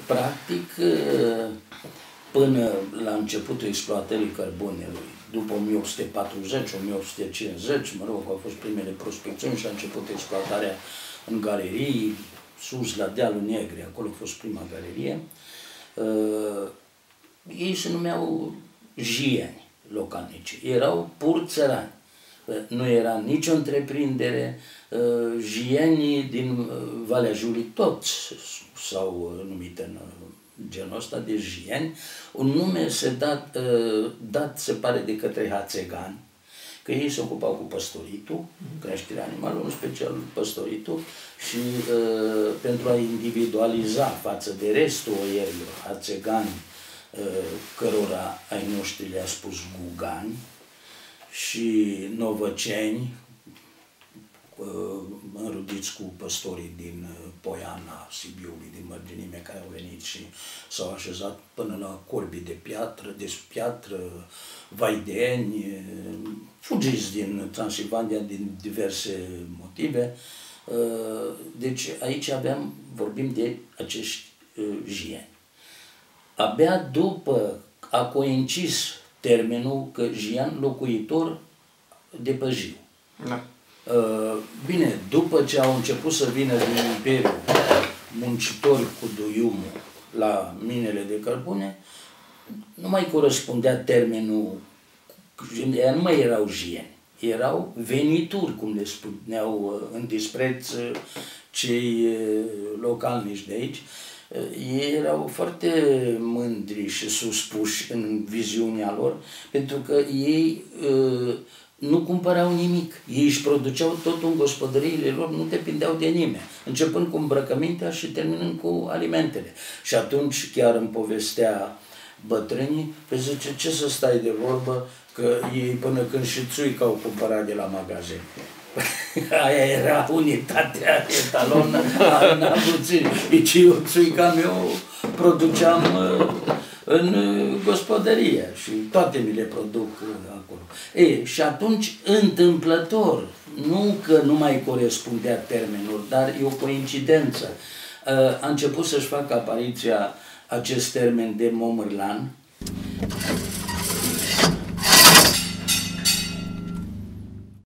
Practic, până la începutul exploatării cărbunelui, după 1840-1850, mă rog, au fost primele prospecțiuni și a început exploatarea în galerii, sus la dealul Negri, acolo a fost prima galerie. Ei se numeau jieni localnici, erau pur țărani. Nu era nicio întreprindere, jienii din Valea Jului toți s-au numit în genul ăsta de jieni. Un nume dat se pare de către hațegani, că ei se ocupau cu păstoritul, creșterea animalelor, în special păstoritul, și pentru a individualiza față de restul oierilor hațegani, cărora ai noștri le-a spus gugani, și novăceni, înrudiți cu păstorii din Poiana, Sibiului, din Mărginime, care au venit și s-au așezat până la corbii de piatră, vaideni, fugiți din Transilvania din diverse motive. Deci aici vorbim de acești jieni. Abia după a coincis termenul că jian locuitor de pe jiu. Da. Bine, după ce au început să vină din Imperiu muncitori cu duiumul la minele de cărbune, nu mai corespundea termenul, ea nu mai erau jieni, erau venituri, cum le spuneau în dispreț cei localnici de aici. Ei erau foarte mândri și suspuși în viziunea lor, pentru că ei nu cumpărau nimic. Ei își produceau totul în gospodăriile lor, nu depindeau de nimeni, începând cu îmbrăcămintea și terminând cu alimentele. Și atunci chiar îmi povestea bătrânii, pe zice, ce să stai de vorbă, că ei până când și țuica au cumpărat de la magazin. Aia era unitatea etalonă a înălțării. Deci eu, țuica meu, produceam în gospodărie și toate mi le produc acolo. Și atunci, întâmplător, nu că nu mai corespundea termenul, dar e o coincidență. A început să-și facă apariția acest termen de momârlan,